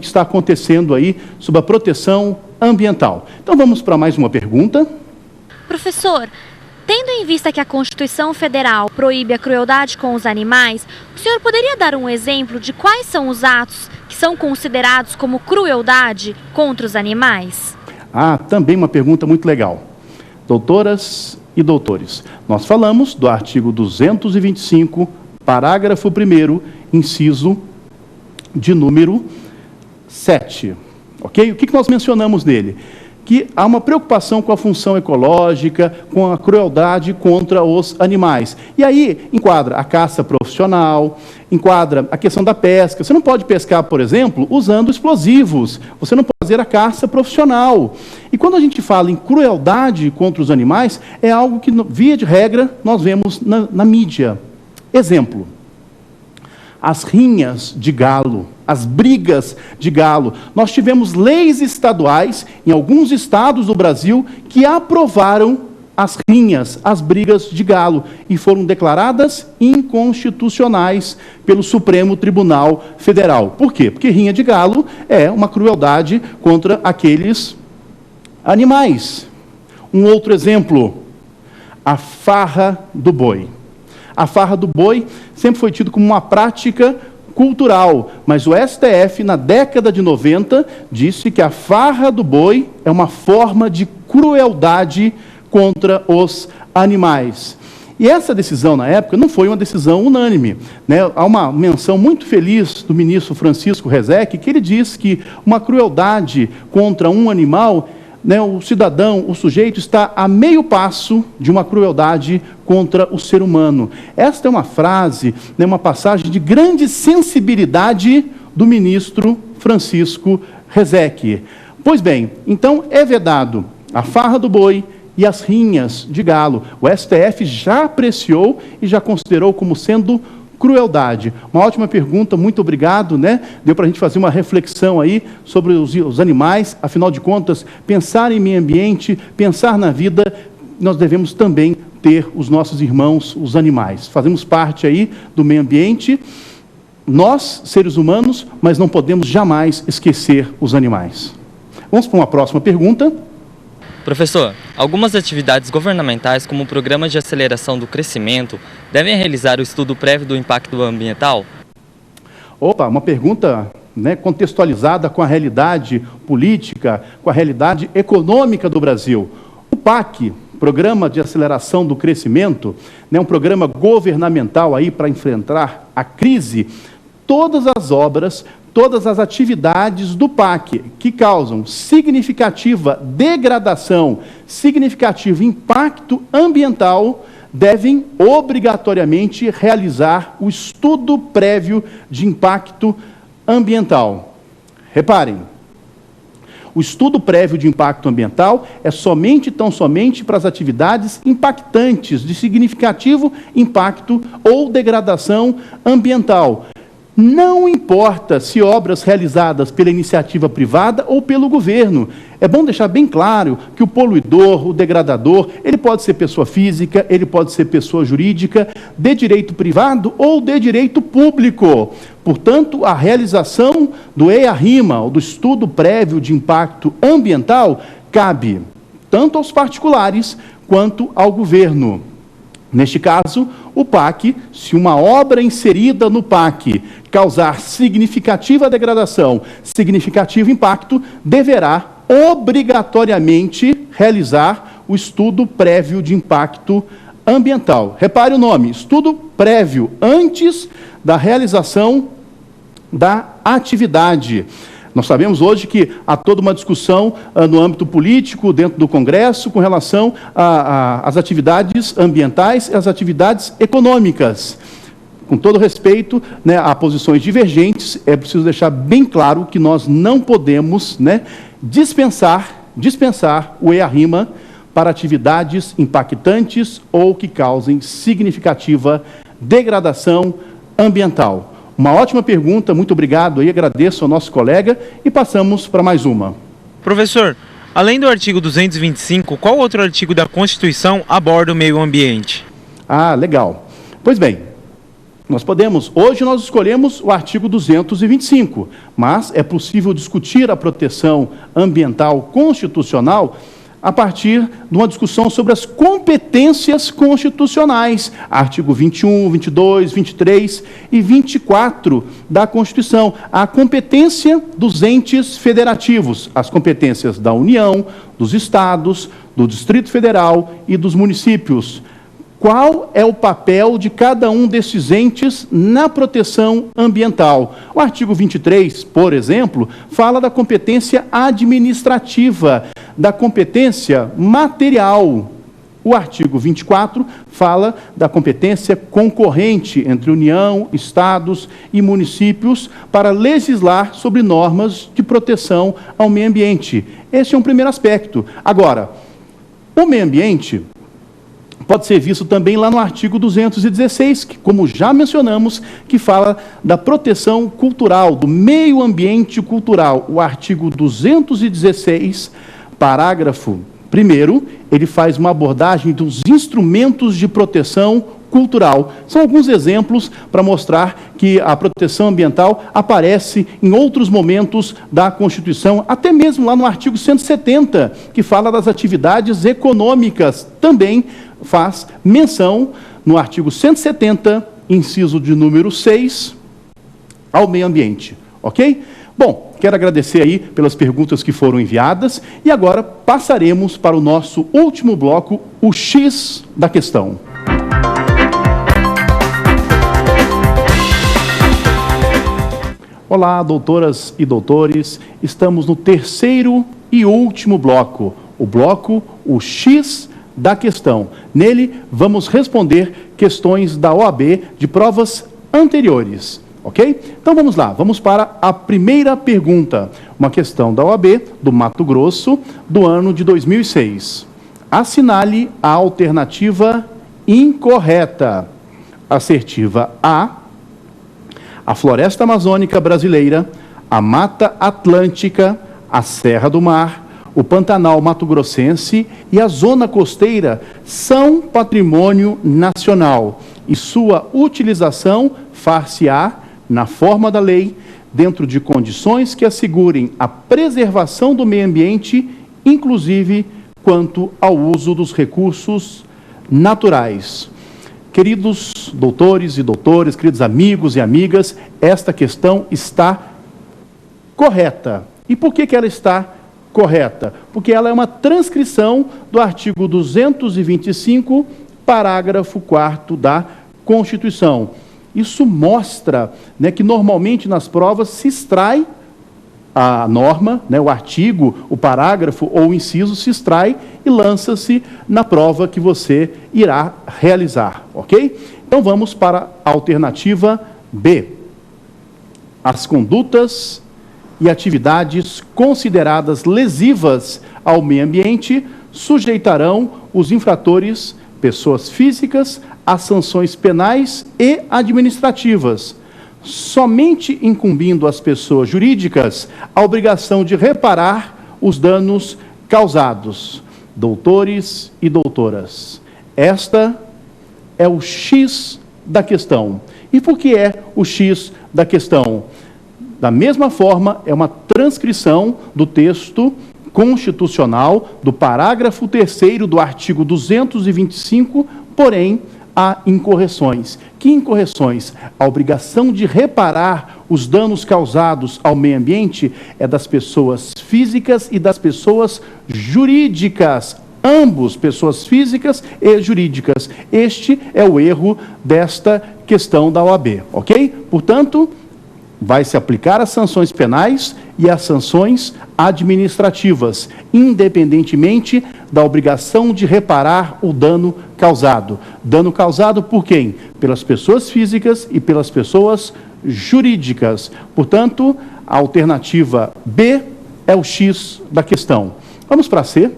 que está acontecendo aí sobre a proteção ambiental. Então vamos para mais uma pergunta. Professor, tendo em vista que a Constituição Federal proíbe a crueldade com os animais, o senhor poderia dar um exemplo de quais são os atos que são considerados como crueldade contra os animais? Também uma pergunta muito legal. Doutoras e doutores, nós falamos do artigo 225, parágrafo 1º, inciso de número 7. Ok? O que nós mencionamos nele? Que há uma preocupação com a função ecológica, com a crueldade contra os animais. E aí enquadra a caça profissional, enquadra a questão da pesca. Você não pode pescar, por exemplo, usando explosivos. Você não pode fazer a caça profissional. E quando a gente fala em crueldade contra os animais, é algo que, via de regra, nós vemos na mídia. Exemplo: as rinhas de galo, as brigas de galo. Nós tivemos leis estaduais, em alguns estados do Brasil, que aprovaram as rinhas, as brigas de galo, e foram declaradas inconstitucionais pelo Supremo Tribunal Federal. Por quê? Porque rinha de galo é uma crueldade contra aqueles animais. Um outro exemplo, a farra do boi. A farra do boi sempre foi tido como uma prática cultural, mas o STF, na década de 90, disse que a farra do boi é uma forma de crueldade contra os animais. E essa decisão, na época, não foi uma decisão unânime, né? Há uma menção muito feliz do ministro Francisco Rezec, que ele diz que uma crueldade contra um animal, né, o cidadão, o sujeito, está a meio passo de uma crueldade contra o ser humano. Esta é uma frase, né, uma passagem de grande sensibilidade do ministro Francisco Rezec. Pois bem, então é vedado a farra do boi e as rinhas de galo. O STF já apreciou e já considerou como sendo crueldade. Uma ótima pergunta, muito obrigado, né? Deu para a gente fazer uma reflexão aí sobre os animais. Afinal de contas, pensar em meio ambiente, pensar na vida, nós devemos também ter os nossos irmãos, os animais. Fazemos parte aí do meio ambiente, nós, seres humanos, mas não podemos jamais esquecer os animais. Vamos para uma próxima pergunta. Professor, algumas atividades governamentais, como o Programa de Aceleração do Crescimento, devem realizar o estudo prévio do impacto ambiental? Uma pergunta, né, contextualizada com a realidade política, com a realidade econômica do Brasil. O PAC, Programa de Aceleração do Crescimento, né, um programa governamental aí para enfrentar a crise. Todas as obras, todas as atividades do PAC que causam significativa degradação, significativo impacto ambiental, devem obrigatoriamente realizar o estudo prévio de impacto ambiental. Reparem, o estudo prévio de impacto ambiental é somente, tão somente, para as atividades impactantes, de significativo impacto ou degradação ambiental. Não importa se obras realizadas pela iniciativa privada ou pelo governo. É bom deixar bem claro que o poluidor, o degradador, ele pode ser pessoa física, ele pode ser pessoa jurídica, de direito privado ou de direito público. Portanto, a realização do EIA-RIMA, ou do estudo prévio de impacto ambiental, cabe tanto aos particulares quanto ao governo. Neste caso, o PAC, se uma obra inserida no PAC causar significativa degradação, significativo impacto, deverá obrigatoriamente realizar o estudo prévio de impacto ambiental. Repare o nome, estudo prévio, antes da realização da atividade. Nós sabemos hoje que há toda uma discussão no âmbito político, dentro do Congresso, com relação às atividades ambientais e às atividades econômicas. Com todo respeito, né, a posições divergentes, é preciso deixar bem claro que nós não podemos, né, dispensar o EIA-RIMA para atividades impactantes ou que causem significativa degradação ambiental. Uma ótima pergunta, muito obrigado, agradeço ao nosso colega e passamos para mais uma. Professor, além do artigo 225, qual outro artigo da Constituição aborda o meio ambiente? Legal. Pois bem, Hoje nós escolhemos o artigo 225, mas é possível discutir a proteção ambiental constitucional a partir de uma discussão sobre as competências constitucionais, artigo 21, 22, 23 e 24 da Constituição. A competência dos entes federativos, as competências da União, dos estados, do Distrito Federal e dos municípios. Qual é o papel de cada um desses entes na proteção ambiental? O artigo 23, por exemplo, fala da competência administrativa, da competência material. O artigo 24 fala da competência concorrente entre União, estados e municípios para legislar sobre normas de proteção ao meio ambiente. Esse é um primeiro aspecto. Agora, o meio ambiente pode ser visto também lá no artigo 216, que, como já mencionamos, que fala da proteção cultural, do meio ambiente cultural. O artigo 216, parágrafo 1º, ele faz uma abordagem dos instrumentos de proteção cultural. São alguns exemplos para mostrar que a proteção ambiental aparece em outros momentos da Constituição, até mesmo lá no artigo 170, que fala das atividades econômicas, também faz menção no artigo 170, inciso de número 6, ao meio ambiente, ok? Bom, quero agradecer aí pelas perguntas que foram enviadas e agora passaremos para o nosso último bloco, o X da questão. Olá, doutoras e doutores, estamos no terceiro e último bloco, o X da questão. Nele, vamos responder questões da OAB de provas anteriores, ok? Então vamos lá, vamos para a primeira pergunta, uma questão da OAB do Mato Grosso, do ano de 2006. Assinale a alternativa incorreta. Assertiva A: a floresta amazônica brasileira, a Mata Atlântica, a Serra do Mar, o Pantanal mato-grossense e a zona costeira são patrimônio nacional e sua utilização far-se-á na forma da lei, dentro de condições que assegurem a preservação do meio ambiente, inclusive quanto ao uso dos recursos naturais. Queridos doutores e doutoras, queridos amigos e amigas, esta questão está correta. E por que ela está correta? Porque ela é uma transcrição do artigo 225, parágrafo 4º da Constituição. Isso mostra, né, que normalmente nas provas se extrai a norma, né, o artigo, o parágrafo ou o inciso se extrai e lança-se na prova que você irá realizar, ok? Então vamos para a alternativa B. As condutas e atividades consideradas lesivas ao meio ambiente sujeitarão os infratores, pessoas físicas, a sanções penais e administrativas, somente incumbindo as pessoas jurídicas a obrigação de reparar os danos causados. Doutores e doutoras, esta é o X da questão. E por que é o X da questão? Da mesma forma, é uma transcrição do texto constitucional, do parágrafo 3º do artigo 225, porém, há incorreções. Que incorreções? A obrigação de reparar os danos causados ao meio ambiente é das pessoas físicas e das pessoas jurídicas. Ambos, pessoas físicas e jurídicas. Este é o erro desta questão da OAB, ok? Portanto, vai se aplicar as sanções penais e as sanções administrativas, independentemente da obrigação de reparar o dano causado. Dano causado por quem? Pelas pessoas físicas e pelas pessoas jurídicas. Portanto, a alternativa B é o X da questão. Vamos para C.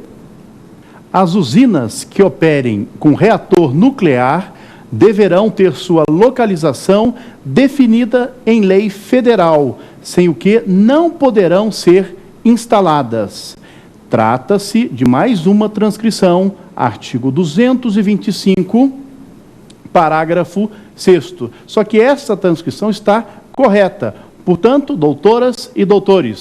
As usinas que operem com reator nuclear deverão ter sua localização definida em lei federal, sem o que não poderão ser instaladas. Trata-se de mais uma transcrição, artigo 225, parágrafo Sexto, só que essa transcrição está correta. Portanto, doutoras e doutores,